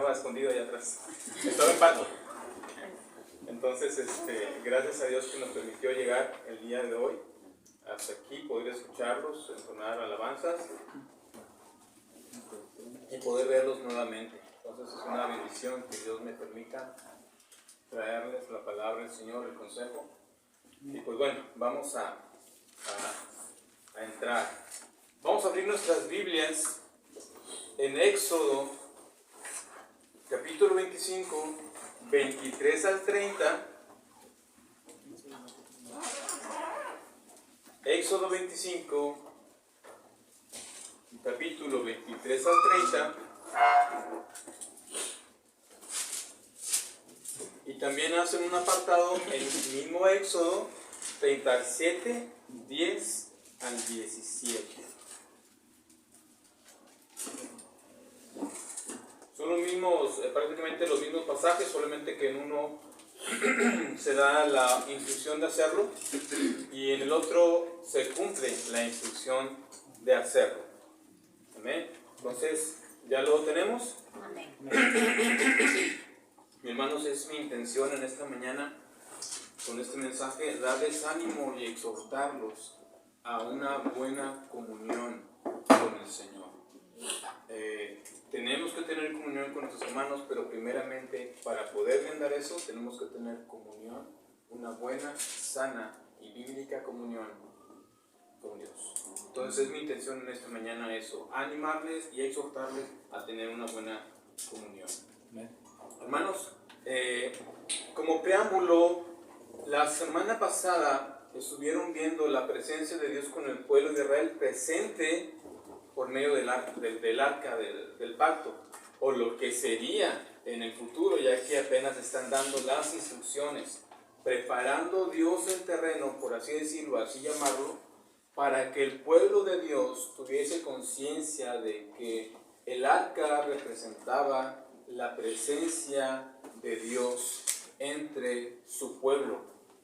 estaba escondido allá atrás. Estaba en pato. Entonces, gracias a Dios que nos permitió llegar el día de hoy hasta aquí, poder escucharlos, entonar alabanzas y poder verlos nuevamente. Entonces es una bendición que Dios me permita traerles la palabra del Señor, el consejo. Y pues bueno, vamos a entrar. Vamos a abrir nuestras Biblias en Éxodo, capítulo 25, 23 al 30. Éxodo 25, capítulo 23 al 30. Y también hacen un apartado en el mismo Éxodo 37, 10 al 17. Son los mismos, prácticamente los mismos pasajes, solamente que en uno se da la instrucción de hacerlo y en el otro se cumple la instrucción de hacerlo. Amén. Entonces, ¿ya lo tenemos? Amén. Mi hermanos, es mi intención en esta mañana, con este mensaje, darles ánimo y exhortarlos a una buena comunión con el Señor. Tenemos que tener comunión con nuestros hermanos, pero primeramente, para poder brindar eso, tenemos que tener comunión, una buena, sana y bíblica comunión con Dios. Entonces es mi intención en esta mañana eso, animarles y exhortarles a tener una buena comunión. Hermanos, como preámbulo, la semana pasada estuvieron viendo la presencia de Dios con el pueblo de Israel presente por medio del arca del pacto, o lo que sería en el futuro, ya que apenas están dando las instrucciones, preparando Dios el terreno, por así decirlo, así llamarlo, para que el pueblo de Dios tuviese conciencia de que el arca representaba la presencia de Dios entre su pueblo,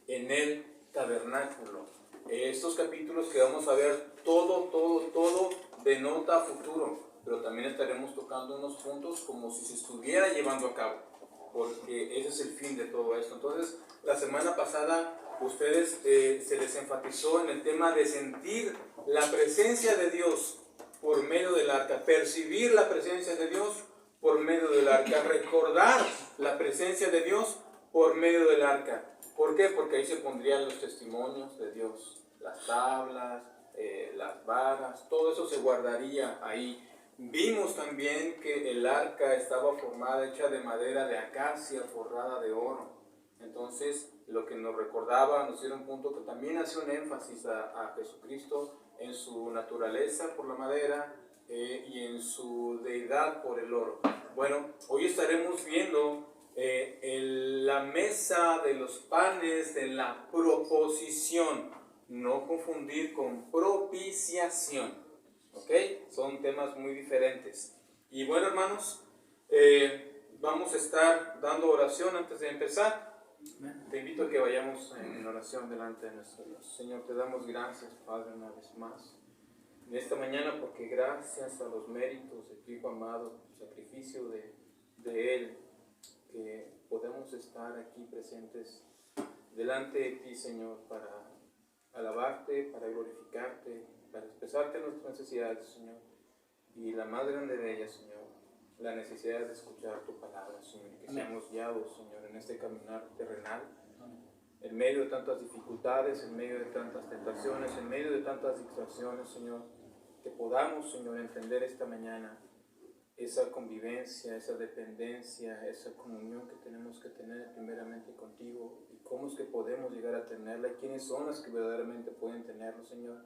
en el tabernáculo. Estos capítulos que vamos a ver, todo denota futuro, pero también estaremos tocando unos puntos como si se estuviera llevando a cabo, porque ese es el fin de todo esto. Entonces, la semana pasada ustedes se les enfatizó en el tema de sentir la presencia de Dios por medio del arca, percibir la presencia de Dios por medio del arca, recordar la presencia de Dios por medio del arca. ¿Por qué? Porque ahí se pondrían los testimonios de Dios, las tablas, las varas, todo eso se guardaría ahí. Vimos también que el arca estaba formada, hecha de madera de acacia, forrada de oro. Entonces, lo que nos recordaba, nos dieron un punto que también hace un énfasis a Jesucristo en su naturaleza por la madera y en su deidad por el oro. Bueno, hoy estaremos viendo la mesa de los panes de la proposición, no confundir con propiciación, ¿ok? Son temas muy diferentes. Y bueno, hermanos, vamos a estar dando oración antes de empezar. Te invito a que vayamos en oración delante de nuestro Dios. Señor, te damos gracias, Padre, una vez más en esta mañana, porque gracias a los méritos de tu Hijo amado, sacrificio de Él, que podemos estar aquí presentes delante de ti, Señor, para alabarte, para glorificarte, para expresarte nuestras necesidades, Señor. Y la más grande de ellas, Señor, la necesidad de escuchar tu palabra, Señor, y que seamos guiados, Señor, en este caminar terrenal, en medio de tantas dificultades, en medio de tantas tentaciones, en medio de tantas distracciones, Señor, que podamos, Señor, entender esta mañana esa convivencia, esa dependencia, esa comunión que tenemos que tener primeramente contigo, y cómo es que podemos llegar a tenerla, y quiénes son las que verdaderamente pueden tenerlo, Señor,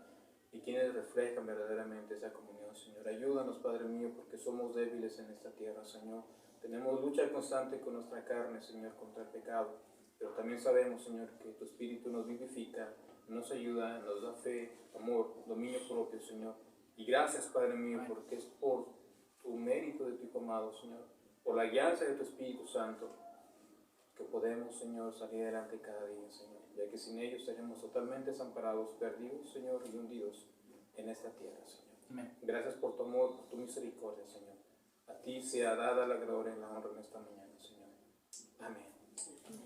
y quienes reflejan verdaderamente esa comunión, Señor. Ayúdanos, Padre mío, porque somos débiles en esta tierra, Señor. Tenemos lucha constante con nuestra carne, Señor, contra el pecado, pero también sabemos, Señor, que tu Espíritu nos vivifica, nos ayuda, nos da fe, amor, dominio propio, Señor. Y gracias, Padre mío, porque es por tu mérito de tu Hijo amado, Señor, por la guianza de tu Espíritu Santo, que podemos, Señor, salir adelante cada día, Señor, ya que sin ellos seremos totalmente desamparados, perdidos, Señor, y hundidos en esta tierra, Señor. Amén. Gracias por tu amor, por tu misericordia, Señor. A ti sea dada la gloria y la honra en esta mañana, Señor. Amén.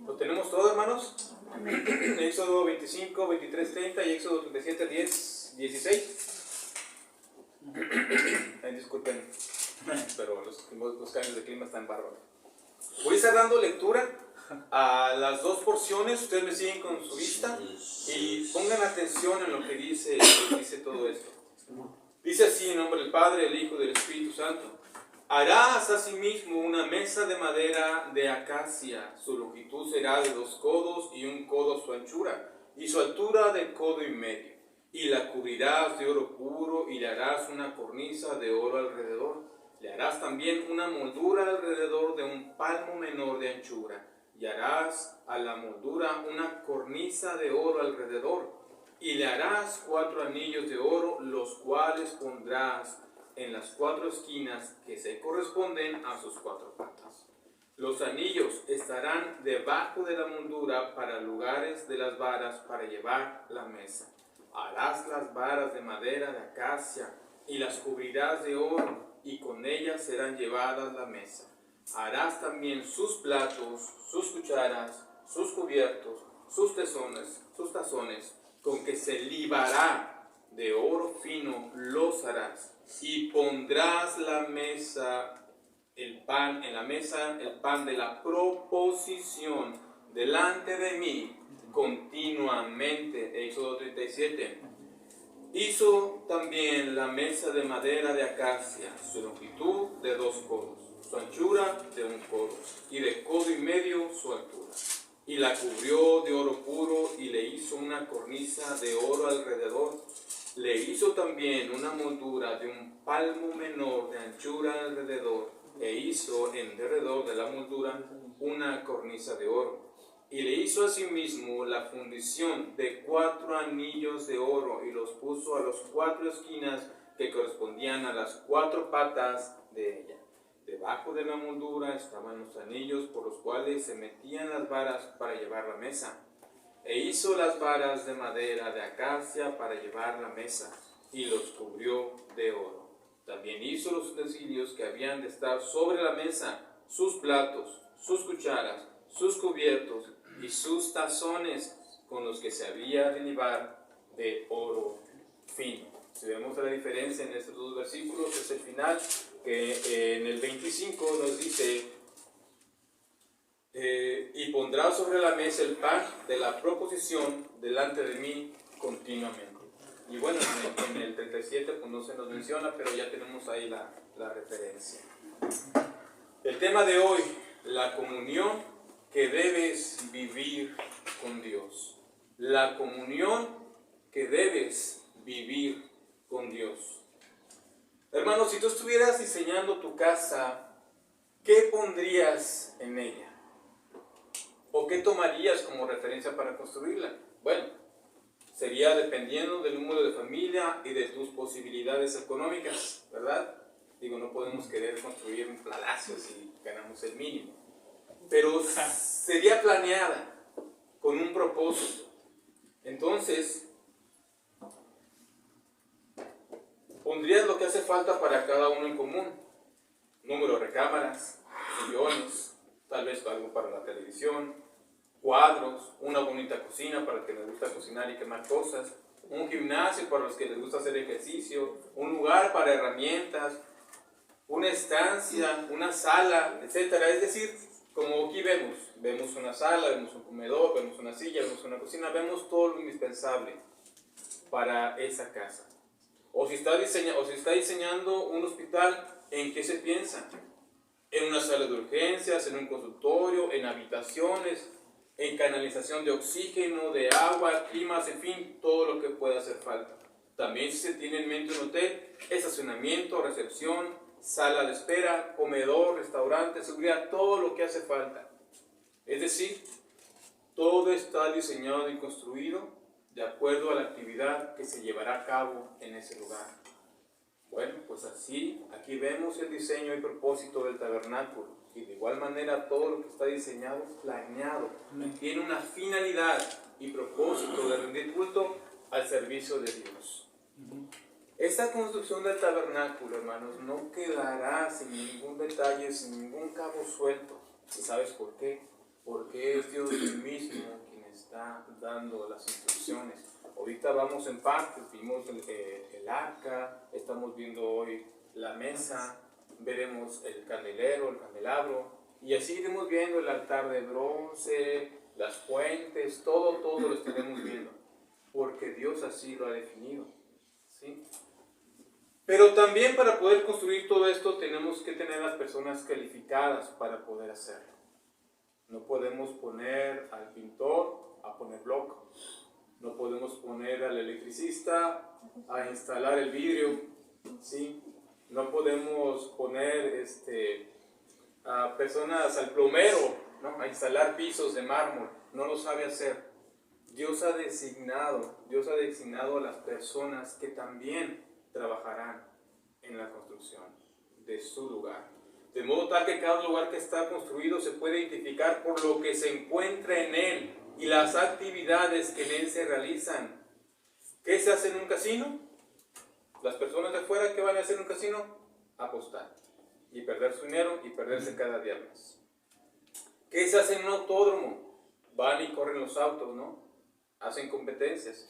¿Lo tenemos todo, hermanos? Amén. Éxodo 25, 23, 30 y Éxodo 37, 10, 16. Disculpen, pero los cambios de clima están bárbaros. Voy a estar dando lectura a las dos porciones. Ustedes me siguen con su vista y pongan atención en lo que dice todo esto. Dice así en nombre del Padre, del Hijo y del Espíritu Santo. Harás asimismo una mesa de madera de acacia. Su longitud será de 2 codos y 1 codo su anchura, y su altura de codo y medio. Y la cubrirás de oro puro y le harás una cornisa de oro alrededor. Le harás también una moldura alrededor de 1 palmo menor de anchura. Y harás a la moldura una cornisa de oro alrededor. Y le harás 4 anillos de oro, los cuales pondrás en las 4 esquinas que se corresponden a sus 4 patas. Los anillos estarán debajo de la moldura para lugares de las varas para llevar la mesa. Harás las varas de madera de acacia y las cubrirás de oro, y con ellas serán llevadas la mesa. Harás también sus platos, sus cucharas, sus cubiertos, sus tazones, con que se libará de oro fino los harás. Y pondrás en la mesa el pan de la proposición delante de mí continuamente. Éxodo 37. Hizo también la mesa de madera de acacia, su longitud de 2 codos, su anchura de 1 codo, y de codo y medio su altura. Y la cubrió de oro puro y le hizo una cornisa de oro alrededor. Le hizo también una moldura de 1 palmo menor de anchura alrededor, e hizo en derredor de la moldura una cornisa de oro. Y le hizo asimismo la fundición de 4 anillos de oro, y los puso a las 4 esquinas que correspondían a las 4 patas de ella. Debajo de la moldura estaban los anillos por los cuales se metían las varas para llevar la mesa. E hizo las varas de madera de acacia para llevar la mesa, y los cubrió de oro. También hizo los utensilios que habían de estar sobre la mesa, sus platos, sus cucharas, sus cubiertos y sus tazones, con los que se había de libar de oro fino. Si vemos la diferencia en estos dos versículos, es el final, que en el 25 nos dice: y pondrá sobre la mesa el pan de la proposición delante de mí continuamente. Y bueno, en el 37 pues no se nos menciona, pero ya tenemos ahí la referencia. El tema de hoy: la comunión que debes vivir con Dios. La comunión que debes vivir con Dios. Hermanos, si tú estuvieras diseñando tu casa, ¿qué pondrías en ella? ¿O qué tomarías como referencia para construirla? Bueno, sería dependiendo del número de familia y de tus posibilidades económicas, ¿verdad? Digo, no podemos querer construir un palacio si ganamos el mínimo. Pero sería planeada con un propósito. Entonces, pondrías lo que hace falta para cada uno en común. Número de recámaras, sillones, tal vez algo para la televisión, cuadros, una bonita cocina para los que les gusta cocinar y quemar cosas, un gimnasio para los que les gusta hacer ejercicio, un lugar para herramientas, una estancia, una sala, etc. Es decir, como aquí vemos una sala, vemos un comedor, vemos una silla, vemos una cocina, vemos todo lo indispensable para esa casa. O si está diseñando un hospital, ¿en qué se piensa? En una sala de urgencias, en un consultorio, en habitaciones, en canalización de oxígeno, de agua, climas, en fin, todo lo que pueda hacer falta. También si se tiene en mente un hotel, estacionamiento, recepción, sala de espera, comedor, restaurante, seguridad, todo lo que hace falta. Es decir, todo está diseñado y construido de acuerdo a la actividad que se llevará a cabo en ese lugar. Bueno, pues así, aquí vemos el diseño y propósito del tabernáculo. Y de igual manera todo lo que está diseñado, planeado, tiene una finalidad y propósito de rendir culto al servicio de Dios. Esta construcción del tabernáculo, hermanos, no quedará sin ningún detalle, sin ningún cabo suelto. ¿Y sabes por qué? Porque es Dios mismo quien está dando las instrucciones. Ahorita vamos en partes, vimos el arca, estamos viendo hoy la mesa, veremos el candelero, el candelabro, y así iremos viendo el altar de bronce, las fuentes, todo lo estaremos viendo, porque Dios así lo ha definido, ¿sí? Pero también para poder construir todo esto tenemos que tener las personas calificadas para poder hacerlo. No podemos poner al pintor a poner bloque. No podemos poner al electricista a instalar el vidrio, ¿sí? No podemos poner a personas, al plomero, ¿no?, a instalar pisos de mármol. No lo sabe hacer. Dios ha designado a las personas que también trabajarán en la construcción de su lugar. De modo tal que cada lugar que está construido se puede identificar por lo que se encuentra en él y las actividades que en él se realizan. ¿Qué se hace en un casino? Las personas de afuera, ¿qué van a hacer en un casino? Apostar y perder su dinero y perderse cada día más. ¿Qué se hace en un autódromo? Van y corren los autos, ¿no? Hacen competencias.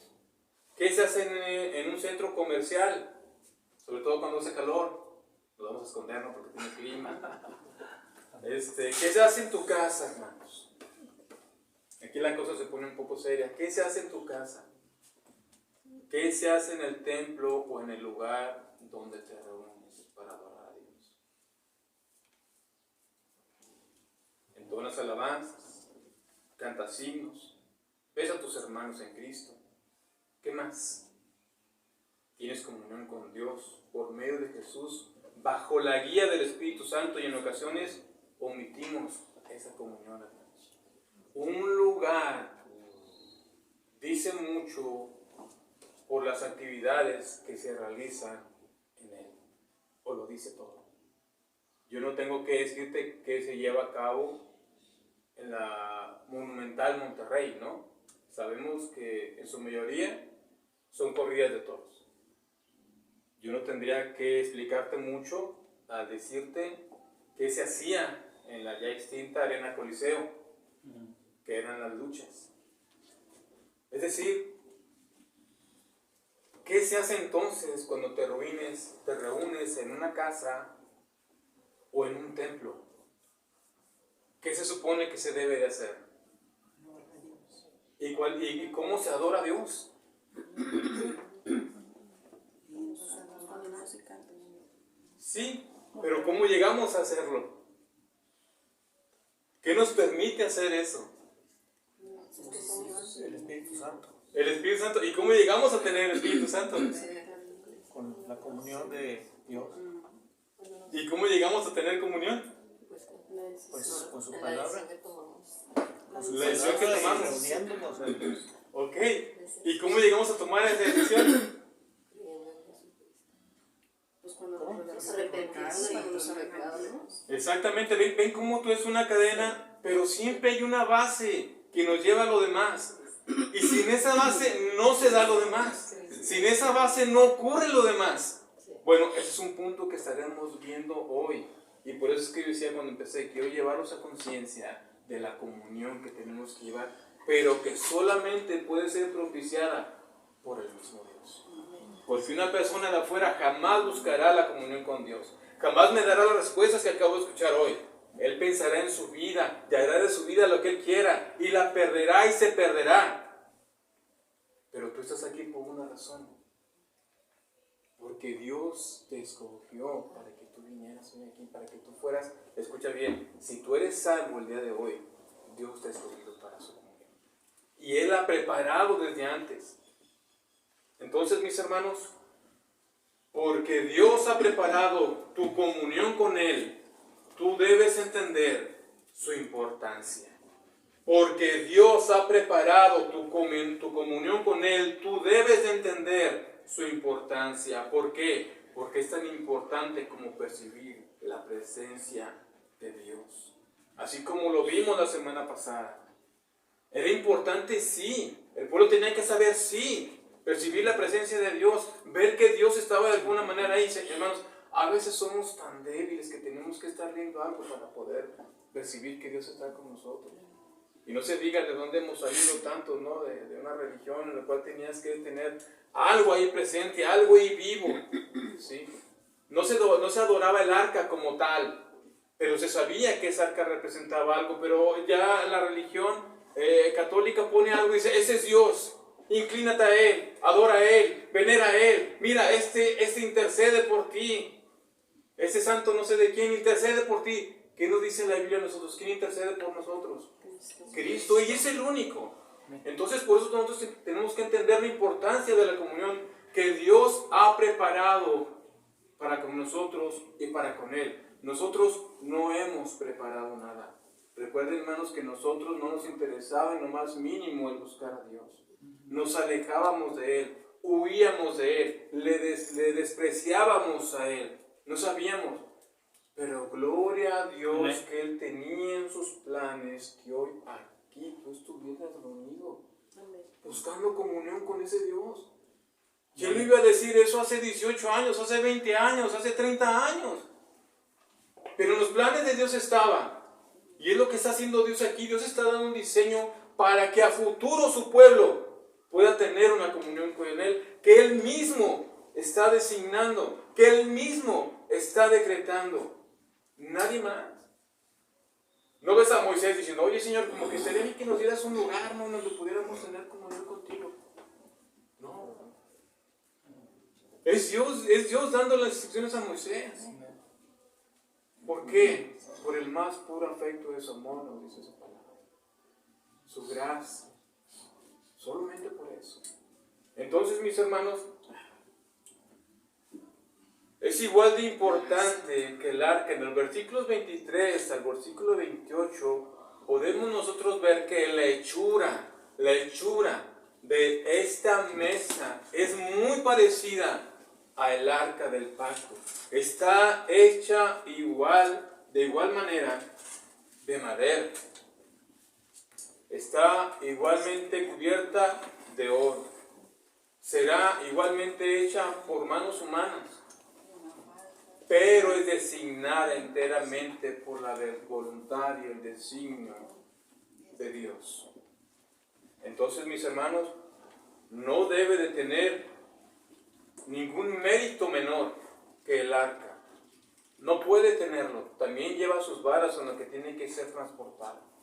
¿Qué se hace en un centro comercial? Sobre todo cuando hace calor. Nos vamos a esconder, ¿no?, porque tiene clima. ¿Qué se hace en tu casa, hermanos? Aquí la cosa se pone un poco seria. ¿Qué se hace en tu casa? ¿Qué se hace en el templo o en el lugar donde te reúnes para adorar a Dios? Entonas alabanzas, cantas himnos, ves a tus hermanos en Cristo. ¿Qué más? Tienes comunión con Dios por medio de Jesús, bajo la guía del Espíritu Santo, y en ocasiones omitimos esa comunión, hermanos. Un lugar dice mucho por las actividades que se realizan en él, o lo dice todo. Yo no tengo que decirte qué se lleva a cabo en la Monumental Monterrey, ¿no? Sabemos que en su mayoría son corridas de toros. Yo no tendría que explicarte mucho al decirte qué se hacía en la ya extinta Arena Coliseo, que eran las luchas. Es decir, ¿qué se hace entonces cuando te reúnes en una casa o en un templo? ¿Qué se supone que se debe de hacer? ¿Y cómo se adora a Dios? Sí, pero ¿cómo llegamos a hacerlo? ¿Qué nos permite hacer eso? El Espíritu Santo. El Espíritu Santo. ¿Y cómo llegamos a tener el Espíritu Santo? Con la comunión de Dios. ¿Y cómo llegamos a tener comunión? Pues con su palabra. Con La decisión que tomamos. Reuniéndonos. Ok. ¿Y cómo llegamos a tomar esa decisión? Pues cuando nos arrepentimos. Exactamente. Ven cómo tú es una cadena, pero siempre hay una base que nos lleva a lo demás. Y sin esa base no se da lo demás. Sin esa base no ocurre lo demás. Bueno, ese es un punto que estaremos viendo hoy. Y por eso es que yo decía cuando empecé, quiero llevaros a conciencia de la comunión que tenemos que llevar, pero que solamente puede ser propiciada por el mismo Dios. Porque una persona de afuera jamás buscará la comunión con Dios. Jamás me dará las respuestas que acabo de escuchar hoy. Él pensará en su vida y hará de su vida lo que él quiera y la perderá y se perderá. Pero tú estás aquí por una razón. Porque Dios te escogió para que tú vinieras hoy aquí, para que tú fueras, escucha bien, si tú eres salvo el día de hoy, Dios te ha escogido para su comunión. Y Él ha preparado desde antes. Entonces, mis hermanos, porque Dios ha preparado tu comunión con Él, tú debes entender su importancia. Porque Dios ha preparado tu comunión con Él, tú debes de entender su importancia. ¿Por qué? Porque es tan importante como percibir la presencia de Dios. Así como lo vimos la semana pasada. Era importante, sí. El pueblo tenía que saber, sí. percibir la presencia de Dios, ver que Dios estaba de alguna manera ahí. Hermanos, a veces somos tan débiles que tenemos que estar viendo algo para poder percibir que Dios está con nosotros. Y no se diga de dónde hemos salido tanto, ¿no? De una religión en la cual tenías que tener algo ahí presente, algo ahí vivo, ¿sí? No se adoraba el arca como tal, pero se sabía que esa arca representaba algo. Pero ya la religión católica pone algo y dice, ese es Dios, inclínate a Él, adora a Él, venera a Él, mira, este intercede por ti, ese santo no sé de quién intercede por ti. ¿Qué nos dice la Biblia a nosotros? ¿Quién intercede por nosotros? Cristo, y es el único. Entonces por eso nosotros tenemos que entender la importancia de la comunión que Dios ha preparado para con nosotros y para con Él. Nosotros no hemos preparado nada. Recuerden, hermanos, que nosotros no nos interesaba en lo más mínimo el buscar a Dios. Nos alejábamos de Él, huíamos de Él, le despreciábamos a Él. No sabíamos. Pero gloria a Dios que Él tenía en sus planes que hoy aquí tú estuvieras reunido, buscando comunión con ese Dios. ¿Quién le iba a decir eso hace 18 años, hace 20 años, hace 30 años? Pero en los planes de Dios estaba. Y es lo que está haciendo Dios aquí. Dios está dando un diseño para que a futuro su pueblo pueda tener una comunión con Él, que Él mismo está designando, que Él mismo está decretando. Nadie más. No ves a Moisés diciendo, oye Señor, como que sería bien que nos dieras un lugar, ¿no? Donde pudiéramos tener comunión contigo. No. Es Dios dando las instrucciones a Moisés. ¿Por qué? Por el más puro afecto de su amor, nos dice esa palabra. Su gracia. Solamente por eso. Entonces, mis hermanos, es igual de importante que el arca. En los versículos 23 al versículo 28 podemos nosotros ver que la hechura de esta mesa es muy parecida al arca del pacto. Está hecha de igual manera de madera. Está igualmente cubierta de oro. Será igualmente hecha por manos humanas, pero es designada enteramente por la voluntad y el designio de Dios. Entonces, mis hermanos, no debe de tener ningún mérito menor que el arca. No puede tenerlo. También lleva sus varas en las que tiene que ser transportado.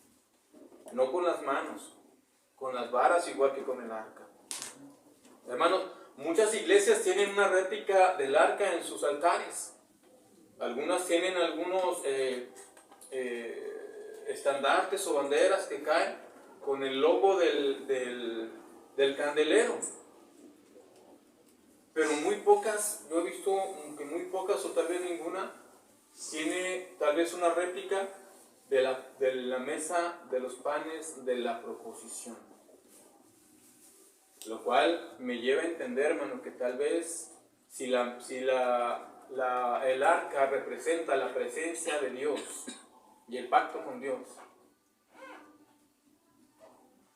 No con las manos, con las varas igual que con el arca. Hermanos, muchas iglesias tienen una réplica del arca en sus altares. Algunas tienen algunos estandartes o banderas que caen con el logo del candelero. Pero muy pocas, yo he visto que muy pocas o tal vez ninguna, tiene tal vez una réplica de la mesa de los panes de la proposición. Lo cual me lleva a entender, hermano, que tal vez si el arca representa la presencia de Dios y el pacto con Dios,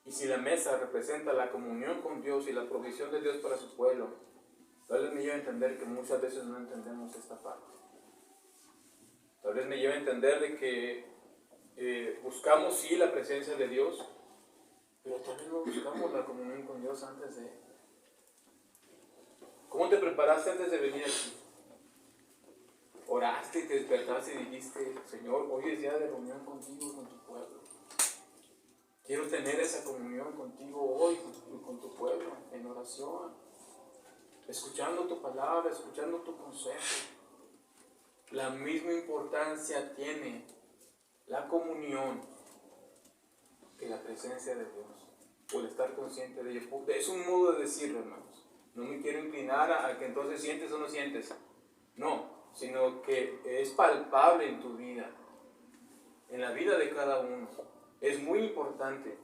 y si la mesa representa la comunión con Dios y la provisión de Dios para su pueblo, tal vez me lleva a entender que muchas veces no entendemos esta parte. Tal vez me lleva a entender de que buscamos sí la presencia de Dios, pero también no buscamos la comunión con Dios antes de. ¿Cómo te preparaste antes de venir aquí? Oraste y te despertaste y dijiste, Señor, hoy es día de reunión contigo y con tu pueblo. Quiero tener esa comunión contigo hoy, con tu pueblo, en oración, escuchando tu palabra, escuchando tu consejo. La misma importancia tiene la comunión que la presencia de Dios, o el estar consciente de ello. Es un modo de decirlo, hermanos. No me quiero inclinar a que entonces sientes o no sientes. No, sino que es palpable en tu vida, en la vida de cada uno. Es muy importante.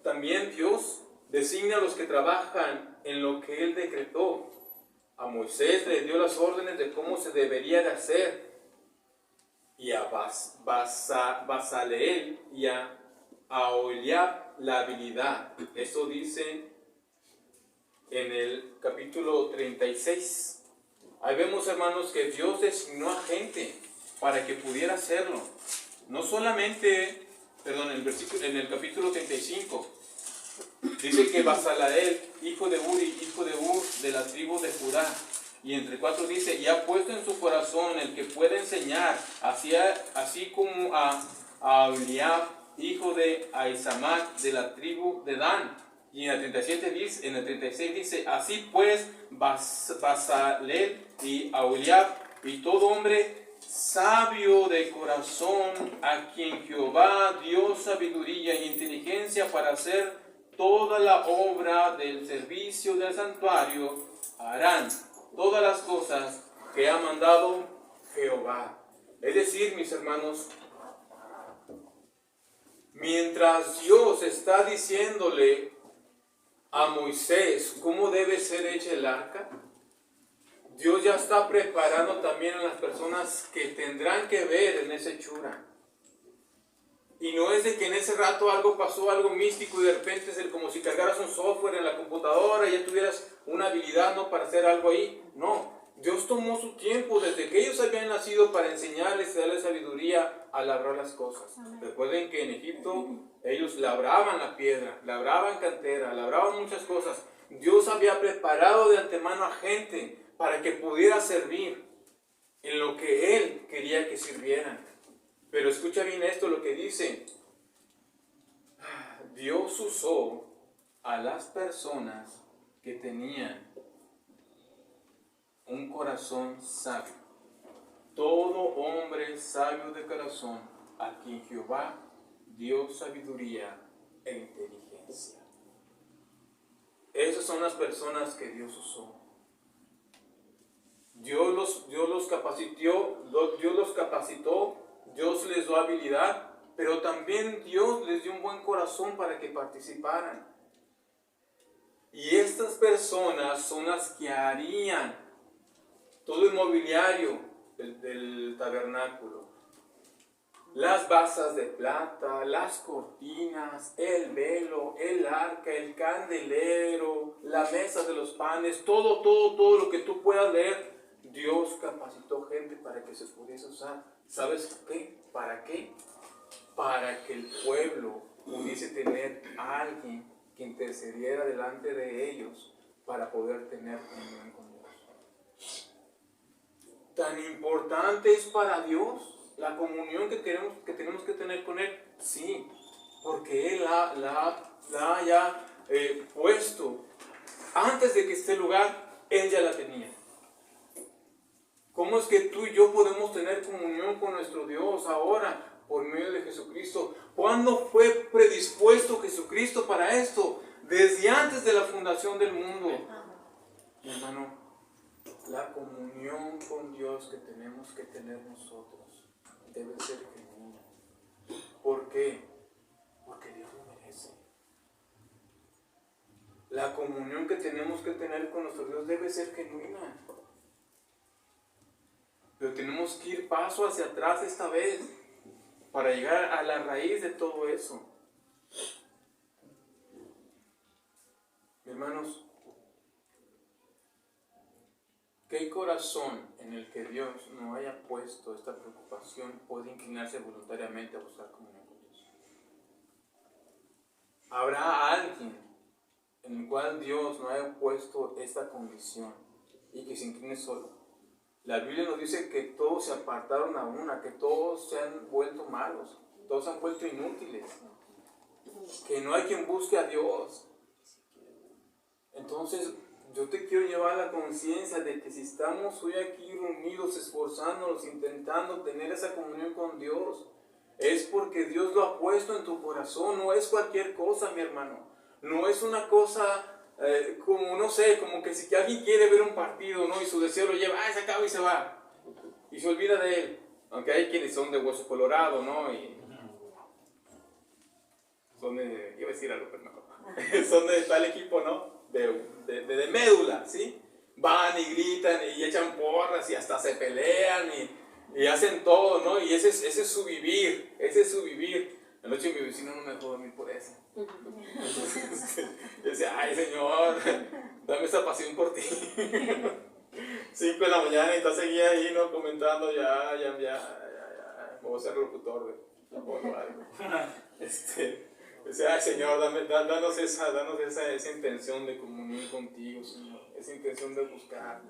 También Dios designa a los que trabajan en lo que Él decretó. A Moisés le dio las órdenes de cómo se debería de hacer. Y a Basaleel y a Aholiab la habilidad. Eso dice en el capítulo 36. Ahí vemos, hermanos, que Dios designó a gente para que pudiera hacerlo. No solamente, en el capítulo 35, dice que Basalael, hijo de Uri, hijo de Ur, de la tribu de Judá, y entre 4 dice, y ha puesto en su corazón el que puede enseñar, así como a Eliab, hijo de Ahisamac, de la tribu de Dan. Y en el 36 dice, así pues, Basalel y Aholiab, y todo hombre sabio de corazón, a quien Jehová dio sabiduría y inteligencia para hacer toda la obra del servicio del santuario, harán todas las cosas que ha mandado Jehová. Es decir, mis hermanos, mientras Dios está diciéndole a Moisés cómo debe ser hecha el arca, Dios ya está preparando también a las personas que tendrán que ver en esa hechura. Y no es de que en ese rato algo pasó, algo místico, y de repente es como si cargaras un software en la computadora y ya tuvieras una habilidad, ¿no?, para hacer algo ahí. No, Dios tomó su tiempo desde que ellos habían nacido para enseñarles y darles sabiduría a labrar las cosas. Recuerden que en Egipto ellos labraban la piedra, labraban cantera, labraban muchas cosas. Dios había preparado de antemano a gente para que pudiera servir en lo que Él quería que sirvieran. Pero escucha bien esto, lo que dice. Dios usó a las personas que tenían un corazón sabio. Todo hombre sabio de corazón, a quien Jehová dio sabiduría e inteligencia. Esas son las personas que Dios usó. Dios los capacitó, Dios les dio habilidad, pero también Dios les dio un buen corazón para que participaran. Y estas personas son las que harían todo el mobiliario del tabernáculo. Las basas de plata, las cortinas, el velo, el arca, el candelero, la mesa de los panes, todo lo que tú puedas leer. Dios capacitó gente para que se pudiese usar. ¿Sabes qué? ¿Para qué? Para que el pueblo pudiese tener a alguien que intercediera delante de ellos para poder tener comunión con Dios. ¿Tan importante es para Dios la comunión que tenemos que tener con Él? Sí, porque Él la ha ya puesto. Antes de que esté el lugar, Él ya la tenía. ¿Cómo es que tú y yo podemos tener comunión con nuestro Dios ahora por medio de Jesucristo? ¿Cuándo fue predispuesto Jesucristo para esto? Desde antes de la fundación del mundo. Mi hermano, la comunión con Dios que tenemos que tener nosotros debe ser genuina. ¿Por qué? Porque Dios lo merece. La comunión que tenemos que tener con nuestro Dios debe ser genuina. Pero tenemos que ir paso hacia atrás esta vez para llegar a la raíz de todo eso. Hermanos, ¿qué corazón en el que Dios no haya puesto esta preocupación puede inclinarse voluntariamente a buscar comunión con Dios? ¿Habrá alguien en el cual Dios no haya puesto esta condición y que se incline solo? La Biblia nos dice que todos se apartaron a una, que todos se han vuelto malos, todos se han vuelto inútiles, que no hay quien busque a Dios. Entonces, yo te quiero llevar a la conciencia de que si estamos hoy aquí reunidos, esforzándonos, intentando tener esa comunión con Dios, es porque Dios lo ha puesto en tu corazón. No es cualquier cosa, mi hermano. No es una cosa como, no sé, como que si alguien quiere ver un partido, ¿no?, y su deseo lo lleva, se acaba y se va, y se olvida de él. Aunque hay quienes son de hueso colorado, ¿no?, y son de, iba a decir algo, pero no, son de tal equipo, ¿no?, de médula, ¿sí? Van y gritan y echan porras y hasta se pelean y hacen todo, ¿no? Y ese es su vivir, Anoche mi vecino no me dejó dormir por eso. Entonces, yo decía, ay Señor, dame esa pasión por ti. 5 de la mañana y está seguía ahí, ¿no? Comentando, ya, me voy a ser locutor de algo. Decía, ay Señor, danos esa intención de comunión contigo, Señor. Esa intención de buscar.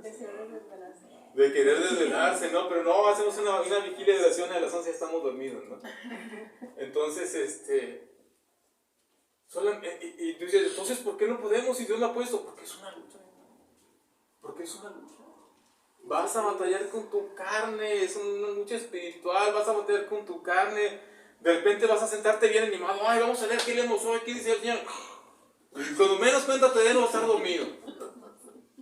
De querer desvelarse, ¿no? Pero no, hacemos una vigilia de oración a las 11 ya estamos dormidos, ¿no? Entonces, y tú dices, entonces, ¿por qué no podemos si Dios lo ha puesto? Porque es una lucha, porque es una lucha. Vas a batallar con tu carne, es una lucha espiritual, vas a batallar con tu carne. De repente vas a sentarte bien animado, ay, vamos a leer qué leemos hoy, qué dice el Señor. Y cuando menos cuenta te den, vas a estar dormido.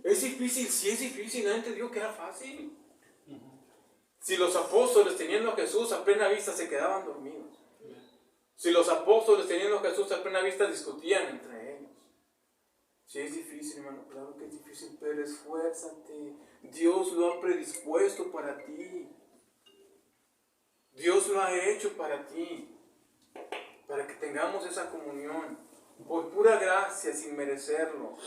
Es difícil, sí es difícil, nadie te dijo que era fácil. Si los apóstoles teniendo a Jesús a plena vista se quedaban dormidos. Si los apóstoles teniendo a Jesús a plena vista discutían entre ellos. Sí es difícil, hermano, claro que es difícil, pero esfuérzate. Dios lo ha predispuesto para ti. Dios lo ha hecho para ti. Para que tengamos esa comunión. Por pura gracia, sin merecerlo.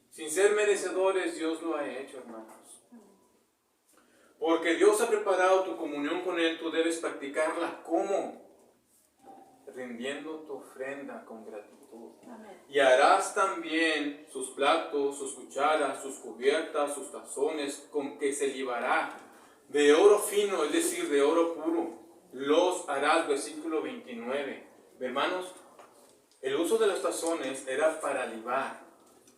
Sin ser merecedores, Dios lo ha hecho, hermanos. Porque Dios ha preparado tu comunión con Él, tú debes practicarla. ¿Cómo? Rindiendo tu ofrenda con gratitud. Amén. Y harás también sus platos, sus cucharas, sus cubiertas, sus tazones, con que se libará de oro fino, es decir, de oro puro. Los harás, versículo 29. Hermanos, el uso de los tazones era para libar,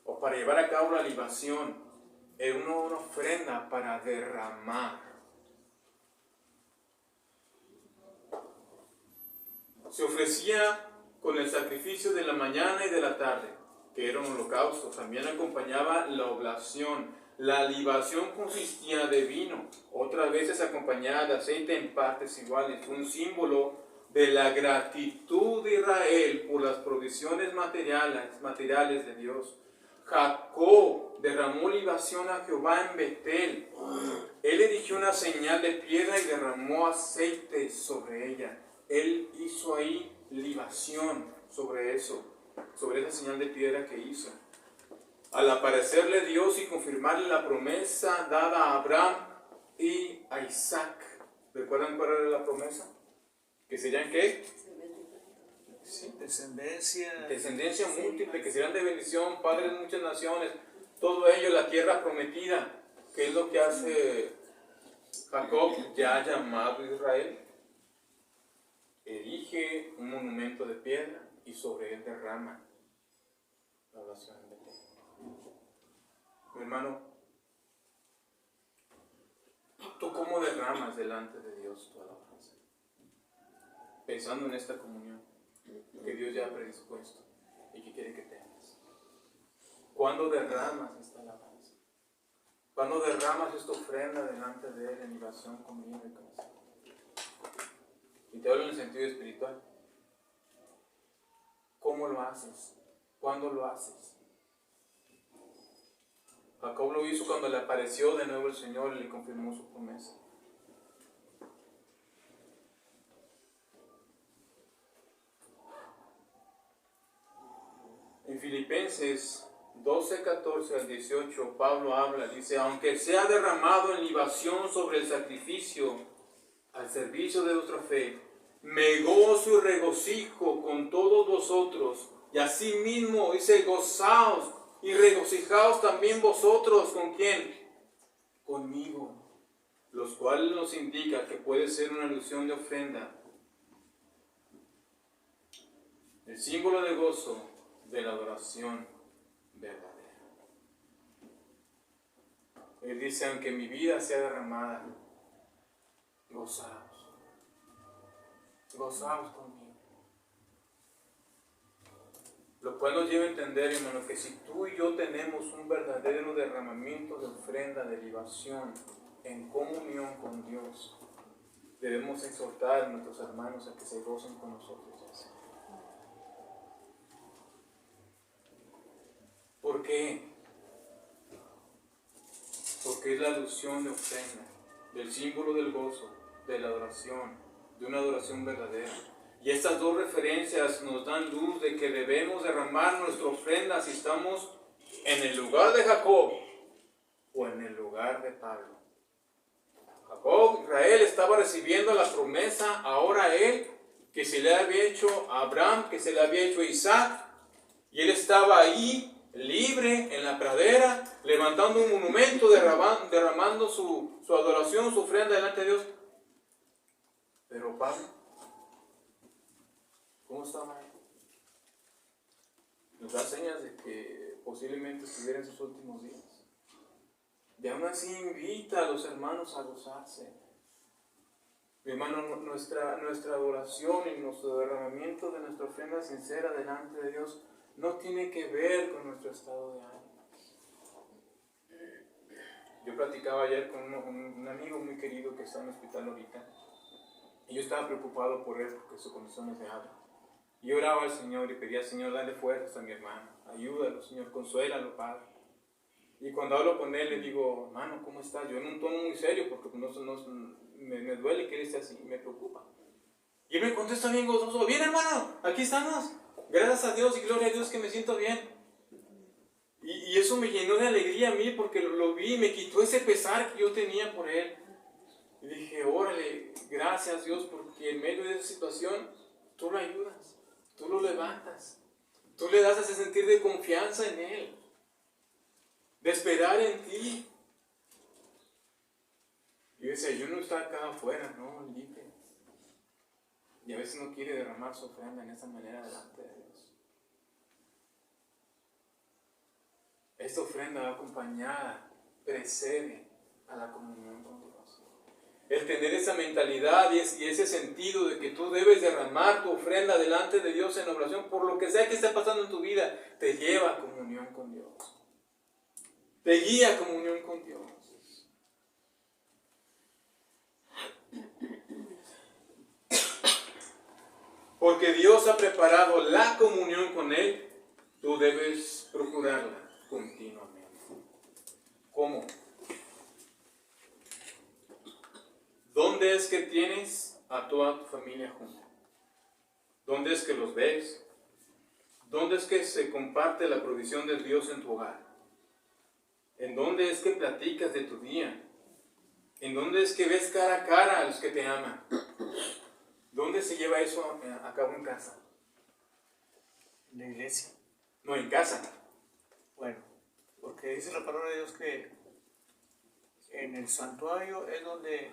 o para llevar a cabo la libación. Era una ofrenda para derramar. Se ofrecía con el sacrificio de la mañana y de la tarde, que era un holocausto. También acompañaba la oblación. La libación consistía de vino, otras veces acompañada de aceite en partes iguales, un símbolo de la gratitud de Israel por las provisiones materiales de Dios. Jacob derramó libación a Jehová en Betel. Él erigió una señal de piedra y derramó aceite sobre ella. Él hizo ahí libación sobre eso, sobre esa señal de piedra que hizo. Al aparecerle Dios y confirmarle la promesa dada a Abraham y a Isaac. ¿Recuerdan cuál era la promesa? ¿Que serían qué? Sí. Descendencia múltiple, que serán de bendición, padres de muchas naciones. Todo ello, la tierra prometida. ¿Qué es lo que hace Jacob, ya llamado Israel? Erige un monumento de piedra y sobre él derrama la oración de Betel. Mi hermano, ¿tú cómo derramas delante de Dios tu alabanza? Pensando en esta comunión que Dios ya ha predispuesto y que quiere que tengas. ¿Cuándo derramas esta alabanza? ¿Cuándo derramas esta ofrenda delante de Él en libación con vino y con aceite? Y te hablo en el sentido espiritual. ¿Cómo lo haces? ¿Cuándo lo haces? Jacob lo hizo cuando le apareció de nuevo el Señor y le confirmó su promesa. En Filipenses 12, 14 al 18, Pablo habla, dice, aunque sea derramado en libación sobre el sacrificio al servicio de vuestra fe, me gozo y regocijo con todos vosotros, y asimismo dice, gozaos y regocijaos también vosotros. ¿Con quién? Conmigo. Los cuales nos indica que puede ser una alusión de ofrenda. El símbolo de gozo de la adoración verdadera. Él dice, aunque mi vida sea derramada, gozaos. Gozaos conmigo. Lo cual nos lleva a entender, hermano, que si tú y yo tenemos un verdadero derramamiento de ofrenda, de libación, en comunión con Dios, debemos exhortar a nuestros hermanos a que se gocen con nosotros. ¿Por qué? Porque es la alusión de ofrenda, del símbolo del gozo, de la adoración, de una adoración verdadera. Y estas dos referencias nos dan luz de que debemos derramar nuestra ofrenda si estamos en el lugar de Jacob o en el lugar de Pablo. Jacob, Israel, estaba recibiendo la promesa, ahora él, que se le había hecho a Abraham, que se le había hecho a Isaac, y él estaba ahí, libre, en la pradera, levantando un monumento, derramando su adoración, su ofrenda delante de Dios. Pero Pablo, ¿cómo estaba él? Nos da señas de que posiblemente estuviera en sus últimos días. Y aún así invita a los hermanos a gozarse. Mi hermano, nuestra adoración y nuestro derramamiento de nuestra ofrenda sincera delante de Dios no tiene que ver con nuestro estado de ánimo. Yo platicaba ayer con un amigo muy querido que está en el hospital ahorita, y yo estaba preocupado por él porque su condición es grave. Y oraba al Señor y pedía: Señor, dale fuerzas a mi hermano, ayúdalo, Señor, consuélalo, Padre. Y cuando hablo con él le digo: hermano, ¿cómo estás? Yo en un tono muy serio porque me duele que él esté así, me preocupa. Y él me contesta bien gozoso: bien, hermano, aquí estamos. Gracias a Dios y gloria a Dios que me siento bien. Y eso me llenó de alegría a mí porque lo vi y me quitó ese pesar que yo tenía por él. Y dije: órale, gracias Dios, porque en medio de esa situación tú lo ayudas, tú lo levantas, tú le das ese sentir de confianza en él, de esperar en ti. Y yo decía: yo no estoy acá afuera, no, libre. Y a veces no quiere derramar su ofrenda en esa manera delante de Dios. Esta ofrenda va acompañada, precede a la comunión con Dios. El tener esa mentalidad y ese sentido de que tú debes derramar tu ofrenda delante de Dios en oración, por lo que sea que esté pasando en tu vida, te lleva a comunión con Dios. Te guía a comunión con Dios. Porque Dios ha preparado la comunión con Él, tú debes procurarla continuamente. ¿Cómo? ¿Dónde es que tienes a toda tu familia junta? ¿Dónde es que los ves? ¿Dónde es que se comparte la provisión de Dios en tu hogar? ¿En dónde es que platicas de tu día? ¿En dónde es que ves cara a cara a los que te aman? ¿Dónde se lleva eso a cabo en casa? En la iglesia. No, en casa. Bueno, porque dice la palabra de Dios que en el santuario es donde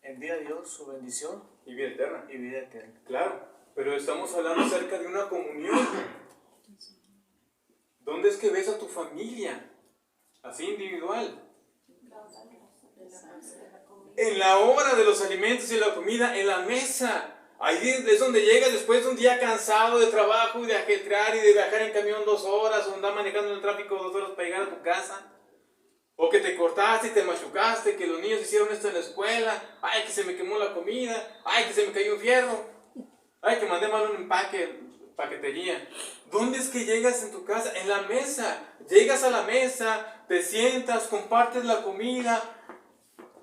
envía a Dios su bendición Y vida eterna. y vida eterna. Claro, pero estamos hablando acerca de una comunión. ¿Dónde es que ves a tu familia? Así individual. En la hora de los alimentos y la comida, en la mesa. Ahí es donde llegas después de un día cansado de trabajo y de ajetrear y de viajar en camión 2 horas o andar manejando en el tráfico 2 horas para llegar a tu casa. O que te cortaste y te machucaste, que los niños hicieron esto en la escuela. Ay, que se me quemó la comida. Ay, que se me cayó un fierro. Ay, que mandé mal un empaque, paquetería. ¿Dónde es que llegas en tu casa? En la mesa. Llegas a la mesa, te sientas, compartes la comida,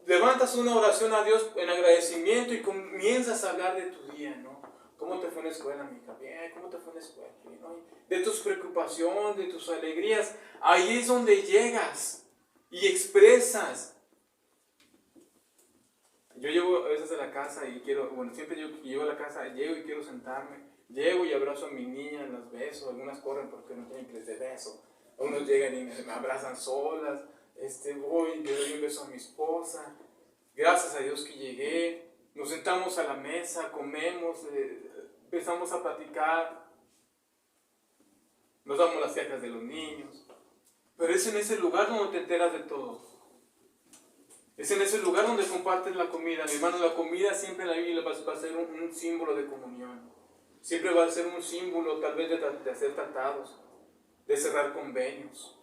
levantas una oración a Dios en agradecimiento y comienzas a hablar de tu día, ¿no? ¿Cómo te fue en la escuela, mi hija? Bien, ¿cómo te fue en la escuela? Bien, ¿no? De tus preocupaciones, de tus alegrías. Ahí es donde llegas y expresas. Yo llego a veces a la casa y siempre yo llego a la casa, llego y quiero sentarme. Llego y abrazo a mi niña, las beso. Algunas corren porque no quieren que les dé beso. Algunos llegan y me abrazan solas. Voy, le doy un beso a mi esposa. Gracias a Dios que llegué. Nos sentamos a la mesa, comemos, empezamos a platicar. Nos damos las quejas de los niños. Pero es en ese lugar donde te enteras de todo. Es en ese lugar donde compartes la comida. Mi hermano, la comida siempre en la Biblia va a ser un símbolo de comunión. Siempre va a ser un símbolo tal vez de hacer tratados, de cerrar convenios.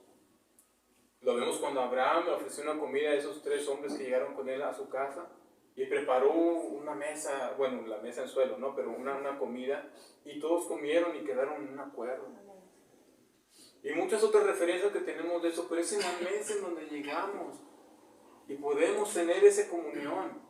Lo vemos cuando Abraham le ofreció una comida a esos 3 hombres que llegaron con él a su casa y preparó una mesa, bueno, la mesa en suelo, ¿no? Pero una comida, y todos comieron y quedaron en un acuerdo. Y muchas otras referencias que tenemos de eso, pero es en la mesa en donde llegamos y podemos tener esa comunión.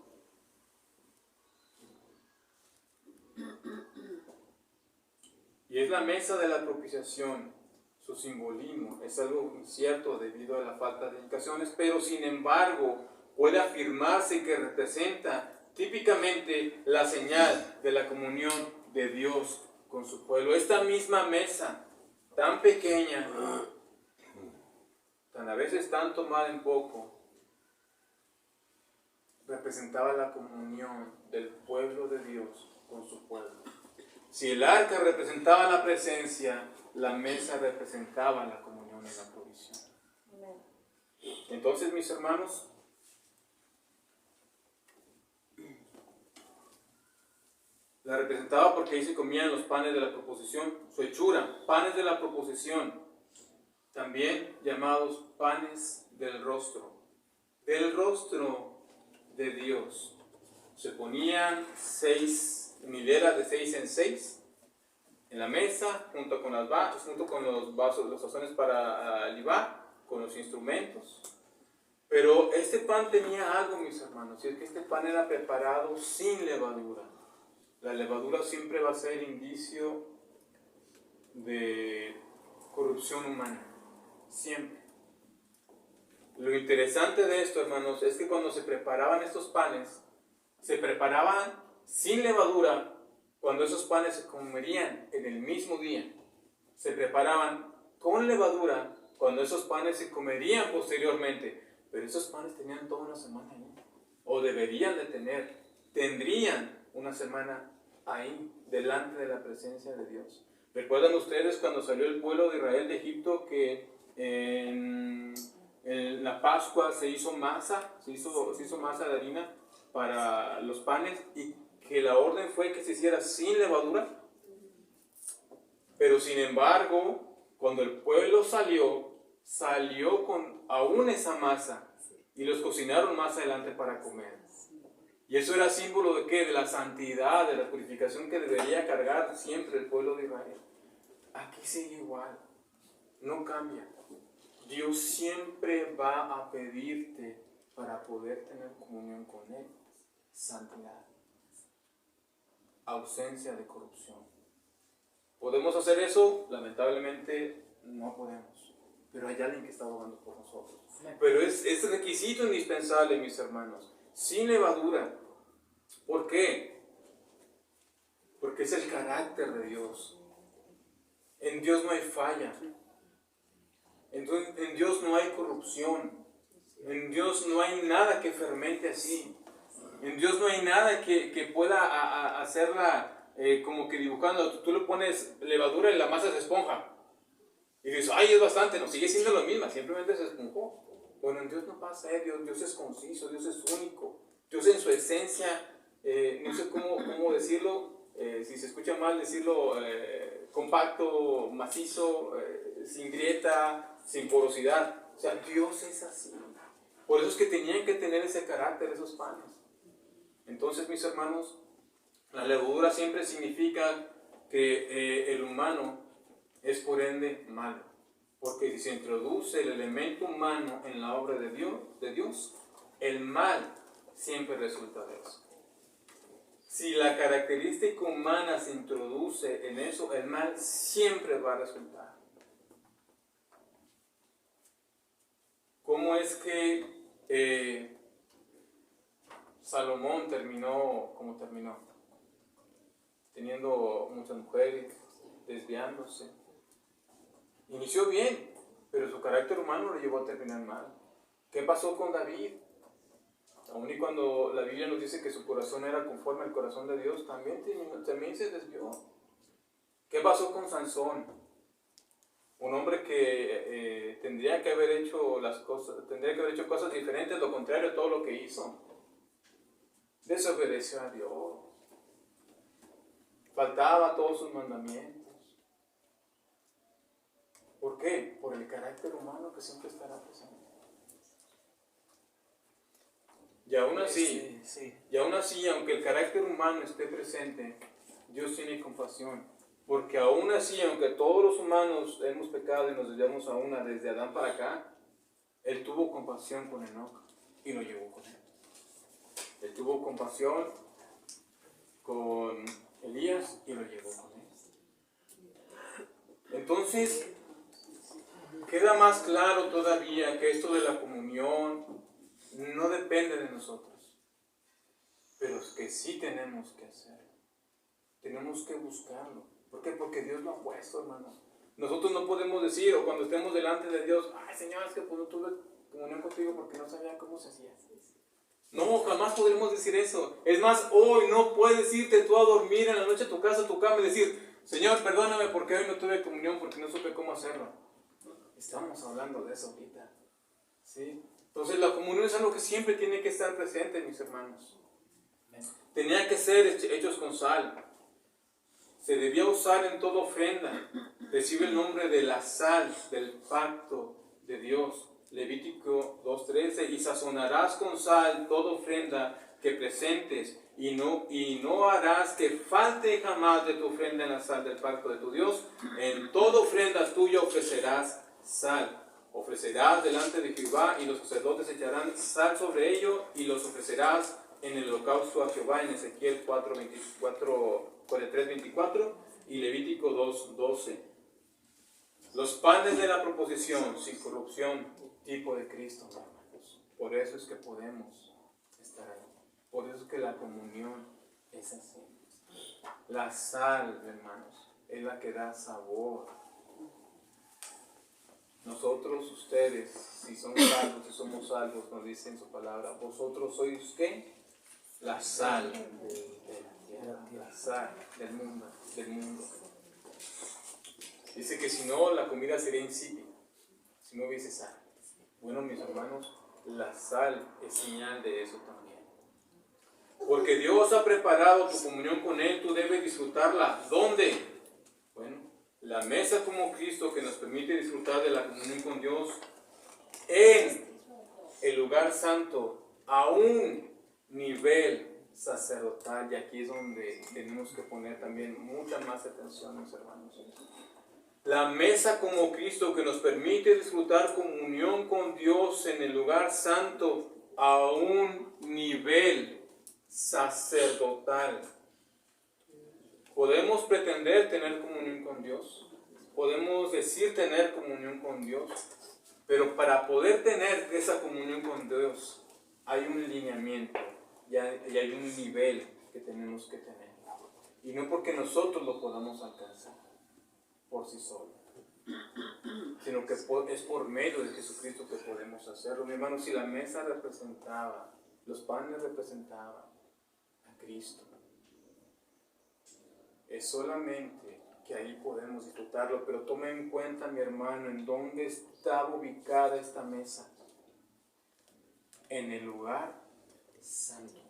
Y es la mesa de la propiciación. Su simbolismo es algo incierto debido a la falta de indicaciones, pero sin embargo puede afirmarse que representa típicamente la señal de la comunión de Dios con su pueblo. Esta misma mesa, tan pequeña, tan a veces tan tomada en poco, representaba la comunión del pueblo de Dios con su pueblo. Si el arca representaba la presencia, la mesa representaba la comunión y la provisión. Entonces, mis hermanos, la representaba porque ahí se comían los panes de la proposición, su hechura, panes de la proposición, también llamados panes del rostro de Dios. Se ponían 6 hileras de 6 en 6 en la mesa, junto con los vasos, los tazones para libar, con los instrumentos. Pero este pan tenía algo, mis hermanos, y es que este pan era preparado sin levadura. La levadura siempre va a ser indicio de corrupción humana, siempre. Lo interesante de esto, hermanos, es que cuando se preparaban estos panes, se preparaban sin levadura cuando esos panes se comerían en el mismo día. Se preparaban con levadura cuando esos panes se comerían posteriormente. Pero esos panes tenían toda una semana ahí, o deberían de tendrían una semana ahí, delante de la presencia de Dios. ¿Recuerdan ustedes cuando salió el pueblo de Israel de Egipto que en la Pascua se hizo masa de harina para los panes y que la orden fue que se hiciera sin levadura? Pero sin embargo, cuando el pueblo salió con aún esa masa y los cocinaron más adelante para comer. Y eso era símbolo de ¿qué? De la santidad, de la purificación que debería cargar siempre el pueblo de Israel. Aquí sigue igual, no cambia. Dios siempre va a pedirte para poder tener comunión con Él, santidad, ausencia de corrupción. ¿Podemos hacer eso? Lamentablemente no podemos, pero hay alguien que está abogando por nosotros. Pero es requisito indispensable, mis hermanos, sin levadura. ¿Por qué? Porque es el carácter de Dios. En Dios no hay falla. En Dios no hay corrupción. En Dios no hay nada que fermente así. En Dios no hay nada que pueda hacerla como que dibujando. Tú le pones levadura y la masa se esponja. Y dices, ay, es bastante. No, sigue siendo lo mismo. Simplemente se esponjó. Bueno, en Dios no pasa. Dios es conciso. Dios es único. Dios en su esencia, no sé cómo decirlo. Si se escucha mal decirlo, compacto, macizo, sin grieta, sin porosidad. O sea, Dios es así. Por eso es que tenían que tener ese carácter, esos panes. Entonces, mis hermanos, la levadura siempre significa que el humano es por ende malo. Porque si se introduce el elemento humano en la obra de Dios, el mal siempre resulta de eso. Si la característica humana se introduce en eso, el mal siempre va a resultar. ¿Cómo es que Salomón terminó como terminó? Teniendo muchas mujeres, desviándose. Inició bien, pero su carácter humano lo llevó a terminar mal. ¿Qué pasó con David? Aun y cuando la Biblia nos dice que su corazón era conforme al corazón de Dios, también se desvió. ¿Qué pasó con Sansón? Un hombre que tendría que haber hecho cosas diferentes, lo contrario a todo lo que hizo. Desobedeció a Dios. Faltaba a todos sus mandamientos. ¿Por qué? Por el carácter humano que siempre estará presente. Y aún así, aunque el carácter humano esté presente, Dios tiene compasión. Porque aún así, aunque todos los humanos hemos pecado y nos desviamos a una desde Adán para acá, Él tuvo compasión con Enoc y lo llevó con Él. Él tuvo compasión con Elías y lo llevó con Él. Entonces, queda más claro todavía que esto de la comunión no depende de nosotros, pero es que sí tenemos que hacerlo. Tenemos que buscarlo. ¿Por qué? Porque Dios lo ha puesto, hermanos. Nosotros no podemos decir, o cuando estemos delante de Dios, ay Señor, es que pues no tuve comunión contigo porque no sabía cómo se hacía. No, jamás podremos decir eso. Es más, hoy no puedes irte tú a dormir en la noche a tu casa, a tu cama y decir, Señor, perdóname porque hoy no tuve comunión, porque no supe cómo hacerlo. Estamos hablando de eso ahorita. ¿Sí? Entonces la comunión es algo que siempre tiene que estar presente, mis hermanos. Tenía que ser hechos con sal. Se debía usar en toda ofrenda. Recibe el nombre de la sal del pacto de Dios. Levítico 2:13. Y sazonarás con sal toda ofrenda que presentes, y no harás que falte jamás de tu ofrenda en la sal del pacto de tu Dios. En toda ofrenda tuya ofrecerás sal. Ofrecerás delante de Jehová, y los sacerdotes echarán sal sobre ello, y los ofrecerás en el holocausto a Jehová, en Ezequiel 43:24 y Levítico 2:12. Los panes de la proposición sin corrupción, tipo de Cristo, hermanos. Por eso es que podemos estar ahí. Por eso es que la comunión es así. La sal, hermanos, es la que da sabor. Nosotros, ustedes, si son salvos, si somos salvos, nos dice en su palabra, vosotros sois ¿qué? La sal de la tierra, la sal del mundo. Dice que si no, la comida sería insípida, si no hubiese sal. Bueno, mis hermanos, la sal es señal de eso también. Porque Dios ha preparado tu comunión con Él, tú debes disfrutarla. ¿Dónde? Bueno, la mesa como Cristo, que nos permite disfrutar de la comunión con Dios en el lugar santo, a un nivel sacerdotal. Y aquí es donde tenemos que poner también mucha más atención, mis hermanos. La mesa como Cristo, que nos permite disfrutar comunión con Dios en el lugar santo a un nivel sacerdotal. ¿Podemos pretender tener comunión con Dios? Podemos decir tener comunión con Dios, pero para poder tener esa comunión con Dios hay un lineamiento y hay un nivel que tenemos que tener. Y no porque nosotros lo podamos alcanzar por sí solo, sino que es por medio de Jesucristo que podemos hacerlo. Mi hermano, si la mesa representaba, los panes representaban a Cristo, es solamente que ahí podemos disfrutarlo. Pero tome en cuenta, mi hermano, en dónde estaba ubicada esta mesa. En el lugar santo.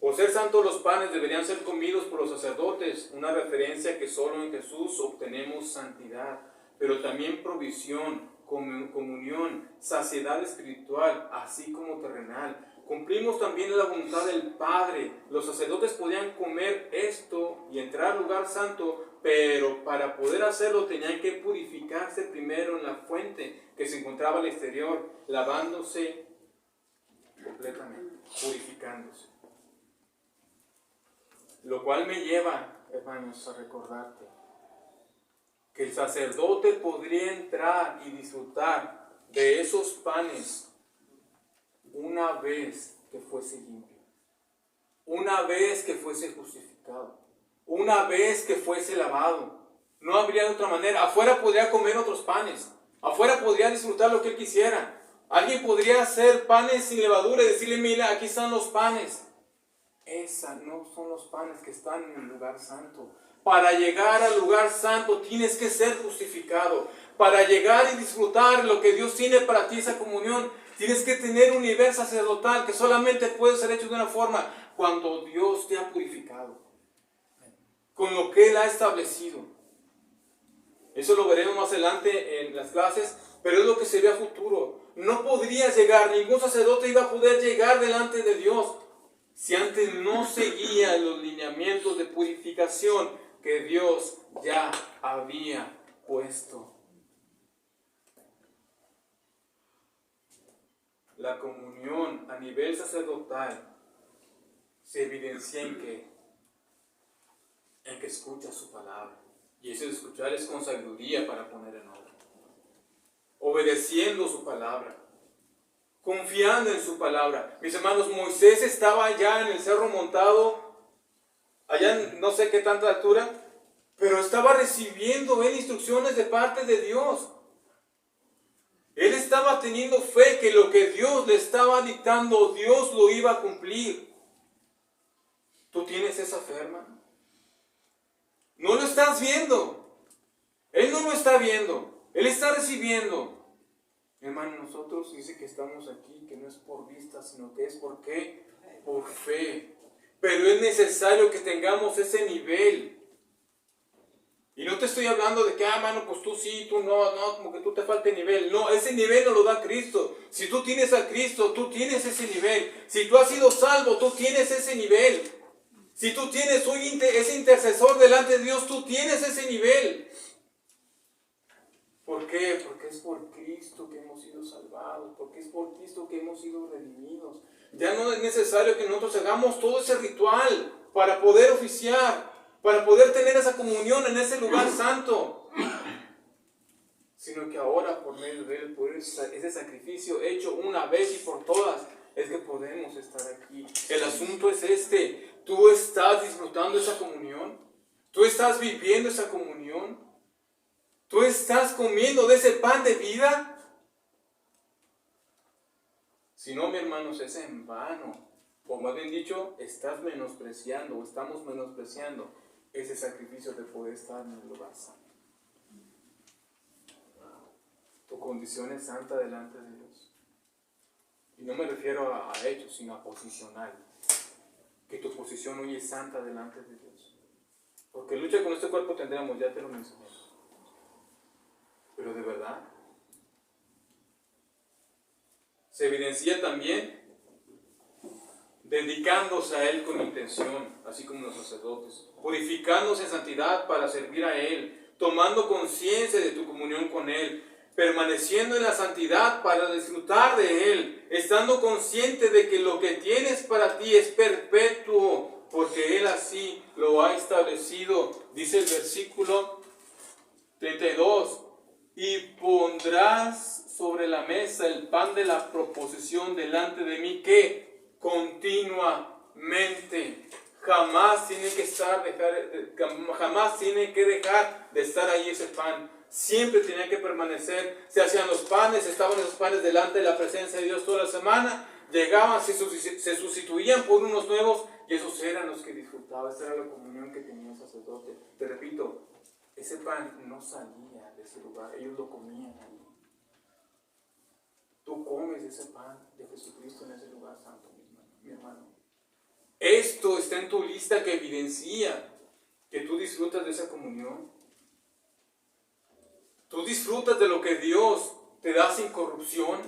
Por ser santos, los panes deberían ser comidos por los sacerdotes, una referencia que solo en Jesús obtenemos santidad, pero también provisión, comunión, saciedad espiritual, así como terrenal. Cumplimos también la voluntad del Padre. Los sacerdotes podían comer esto y entrar al lugar santo, pero para poder hacerlo tenían que purificarse primero en la fuente que se encontraba al exterior, lavándose completamente, purificándose. Lo cual me lleva, hermanos, a recordarte que el sacerdote podría entrar y disfrutar de esos panes una vez que fuese limpio, una vez que fuese justificado, una vez que fuese lavado. No habría de otra manera. Afuera podría comer otros panes, afuera podría disfrutar lo que él quisiera. Alguien podría hacer panes sin levadura y decirle, mira, aquí están los panes. Esos no son los panes que están en el lugar santo. Para llegar al lugar santo tienes que ser justificado. Para llegar y disfrutar lo que Dios tiene para ti, esa comunión, tienes que tener un nivel sacerdotal que solamente puede ser hecho de una forma: cuando Dios te ha purificado con lo que Él ha establecido. Eso lo veremos más adelante en las clases, pero es lo que se ve a futuro. No podrías llegar, ningún sacerdote iba a poder llegar delante de Dios si antes no seguía los lineamientos de purificación que Dios ya había puesto. La comunión a nivel sacerdotal se evidencia en que escuchas su palabra, Y ese escuchar es con sabiduría para poner en obra. Obedeciendo su palabra. Confiando en su palabra. Mis hermanos, Moisés estaba allá en el cerro montado, allá en no sé qué tanta altura, pero estaba recibiendo él instrucciones de parte de Dios. Él estaba teniendo fe que lo que Dios le estaba dictando, Dios lo iba a cumplir. ¿Tú tienes esa fe, hermano? No lo estás viendo. Él no lo está viendo. Él está recibiendo. Hermano, nosotros dice que estamos aquí, que no es por vista, sino que es por qué, por fe. Pero es necesario que tengamos ese nivel. Y no te estoy hablando de que, hermano, pues tú sí, tú no, como que tú te falta nivel. No, ese nivel no lo da Cristo. Si tú tienes a Cristo, tú tienes ese nivel. Si tú has sido salvo, tú tienes ese nivel. Si tú tienes ese intercesor delante de Dios, tú tienes ese nivel. ¿Por qué? Porque es por Cristo que hemos sido salvados, porque es por Cristo que hemos sido redimidos. Ya no es necesario que nosotros hagamos todo ese ritual para poder oficiar, para poder tener esa comunión en ese lugar santo, sino que ahora por medio de Él, por ese sacrificio hecho una vez y por todas, es que podemos estar aquí. El asunto es este: ¿tú estás disfrutando esa comunión? ¿Tú estás viviendo esa comunión? ¿Tú estás comiendo de ese pan de vida? Si no, mi hermanos, es en vano. O más bien dicho, estás menospreciando o estamos menospreciando ese sacrificio de poder estar en el lugar santo. Tu condición es santa delante de Dios. Y no me refiero a hechos, sino a posicional. Que tu posición hoy es santa delante de Dios. Porque lucha con este cuerpo tendremos, ya te lo mencioné. Pero de verdad, se evidencia también dedicándose a Él con intención, así como los sacerdotes, purificándose en santidad para servir a Él, tomando conciencia de tu comunión con Él, permaneciendo en la santidad para disfrutar de Él, estando consciente de que lo que tienes para ti es perpetuo, porque Él así lo ha establecido. Dice el versículo 32, y pondrás sobre la mesa el pan de la proposición delante de mí, que continuamente jamás tiene que dejar de estar ahí ese pan. Siempre tenía que permanecer. Se hacían los panes, estaban esos panes delante de la presencia de Dios toda la semana, llegaban, se sustituían por unos nuevos, y esos eran los que disfrutaba. Esa era la comunión que tenía el sacerdote. Te repito, ese pan no salía de ese lugar, ellos lo comían ahí. Tú comes ese pan de Jesucristo en ese lugar santo, mi hermano. Esto está en tu lista que evidencia que tú disfrutas de esa comunión. Tú disfrutas de lo que Dios te da sin corrupción.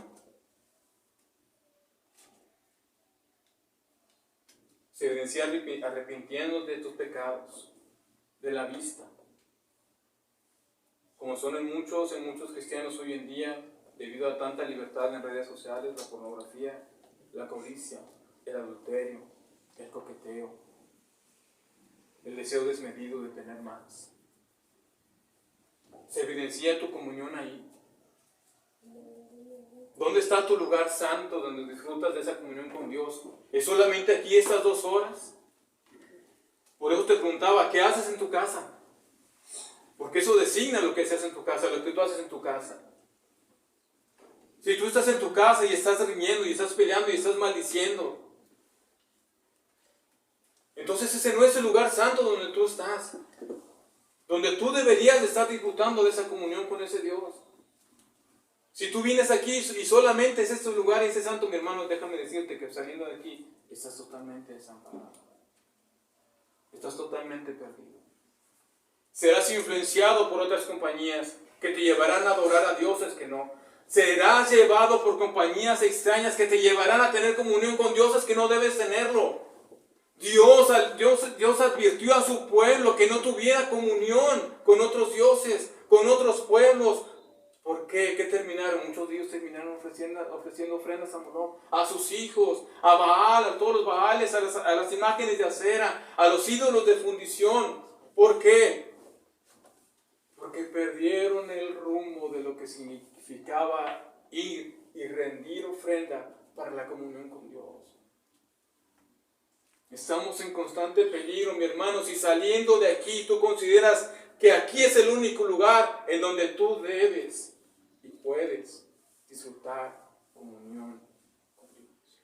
Se evidencia arrepintiéndote de tus pecados, de la vista. Como son en muchos cristianos hoy en día, debido a tanta libertad en redes sociales, la pornografía, la codicia, el adulterio, el coqueteo, el deseo desmedido de tener más. Se evidencia tu comunión ahí. ¿Dónde está tu lugar santo donde disfrutas de esa comunión con Dios? ¿Es solamente aquí estas 2 horas? Por eso te preguntaba, ¿qué haces en tu casa? Porque eso designa lo que se hace en tu casa, lo que tú haces en tu casa. Si tú estás en tu casa y estás riñendo y estás peleando y estás maldiciendo, entonces ese no es el lugar santo donde tú estás, donde tú deberías de estar disfrutando de esa comunión con ese Dios. Si tú vienes aquí y solamente es este lugar y ese santo, mi hermano, déjame decirte que saliendo de aquí estás totalmente desamparado. Estás totalmente perdido. Serás influenciado por otras compañías que te llevarán a adorar a dioses que no. Serás llevado por compañías extrañas que te llevarán a tener comunión con dioses que no debes tenerlo. Dios advirtió a su pueblo que no tuviera comunión con otros dioses, con otros pueblos. ¿Por qué? ¿Qué terminaron? Muchos de ellos terminaron ofreciendo ofrendas a Moloch, a sus hijos, a Baal, a todos los Baales, a las imágenes de acera, a los ídolos de fundición. ¿Por qué? porque perdieron el rumbo de lo que significaba ir y rendir ofrenda para la comunión con Dios. Estamos en constante peligro, mi hermano. Si saliendo de aquí tú consideras que aquí es el único lugar en donde tú debes y puedes disfrutar comunión con Dios.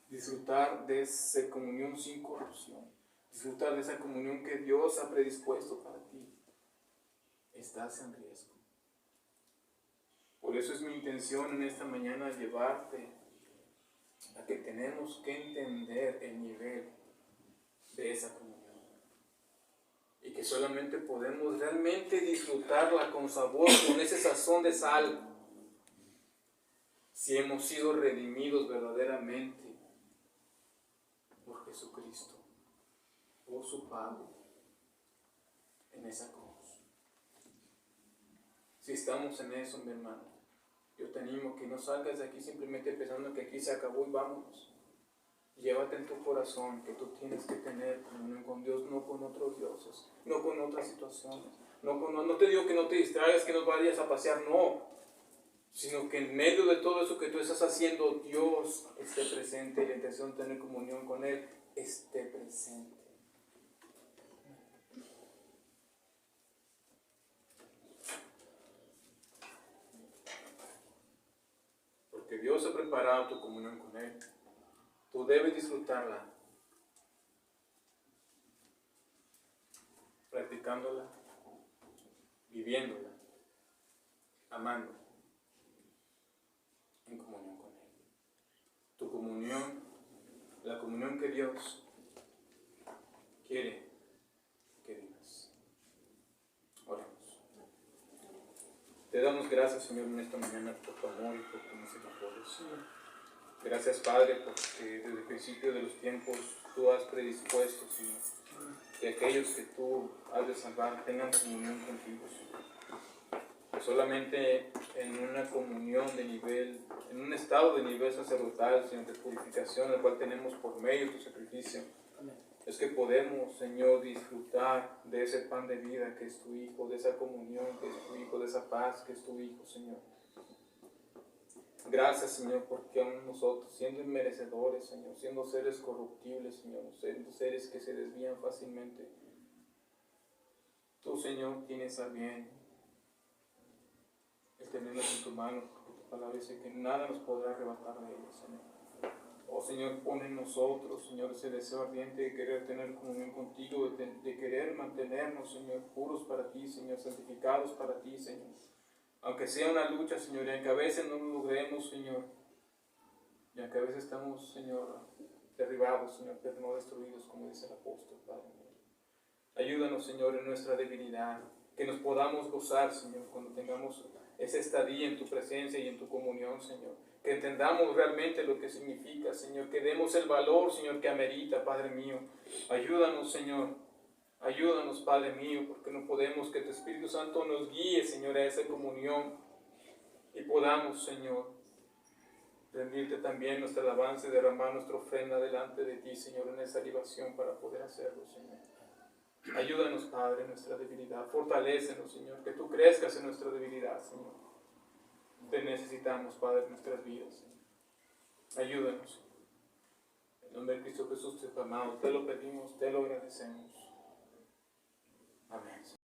Disfrutar de esa comunión sin corrupción. Disfrutar de esa comunión que Dios ha predispuesto para ti. Estás en riesgo. Por eso es mi intención en esta mañana llevarte a que tenemos que entender el nivel de esa comunión. Y que solamente podemos realmente disfrutarla con sabor, con ese sazón de sal, si hemos sido redimidos verdaderamente por Jesucristo, por su pago en esa cruz. Si estamos en eso, mi hermano, yo te animo que no salgas de aquí simplemente pensando que aquí se acabó y vámonos. Llévate en tu corazón que tú tienes que tener comunión con Dios, no con otros dioses, no con otras situaciones. No te digo que no te distraigas, que no vayas a pasear, no. Sino que en medio de todo eso que tú estás haciendo, Dios esté presente y la intención de tener comunión con Él esté presente. Porque Dios ha preparado tu comunión con Él. Tú debes disfrutarla, practicándola, viviéndola, amándola, en comunión con Él. Tu comunión, la comunión que Dios quiere que vivas. Oremos. Te damos gracias, Señor, en esta mañana por tu amor y por tu misericordia, Señor. Gracias, Padre, porque desde el principio de los tiempos tú has predispuesto, Señor, que aquellos que tú has de salvar tengan comunión contigo, Señor. Que solamente en una comunión de nivel, en un estado de nivel sacerdotal, Señor, de purificación, el cual tenemos por medio de tu sacrificio, es que podemos, Señor, disfrutar de ese pan de vida que es tu Hijo, de esa comunión que es tu Hijo, de esa paz que es tu Hijo, Señor. Gracias, Señor, porque aún nosotros, siendo inmerecedores, Señor, siendo seres corruptibles, Señor, siendo seres que se desvían fácilmente, tú, Señor, tienes a bien el tenernos en tu mano, porque tu palabra dice que nada nos podrá arrebatar de ella, Señor. Oh, Señor, pon en nosotros, Señor, ese deseo ardiente de querer tener comunión contigo, de querer mantenernos, Señor, puros para ti, Señor, santificados para ti, Señor. Aunque sea una lucha, Señor, y aunque a veces no lo logremos, Señor, y aunque a veces estamos, Señor, derribados, Señor, pero no destruidos, como dice el apóstol, Padre mío. Ayúdanos, Señor, en nuestra debilidad, que nos podamos gozar, Señor, cuando tengamos ese estadía en tu presencia y en tu comunión, Señor. Que entendamos realmente lo que significa, Señor, que demos el valor, Señor, que amerita, Padre mío. Ayúdanos, Señor. Ayúdanos, Padre mío, porque no podemos que tu Espíritu Santo nos guíe, Señor, a esa comunión y podamos, Señor, rendirte también nuestra alabanza y derramar nuestra ofrenda delante de ti, Señor, en esa libación para poder hacerlo, Señor. Ayúdanos, Padre, en nuestra debilidad. Fortalécenos, Señor, que tú crezcas en nuestra debilidad, Señor. Te necesitamos, Padre, en nuestras vidas, Señor. Ayúdanos. En nombre de Cristo Jesús, te amamos, te lo pedimos, te lo agradecemos.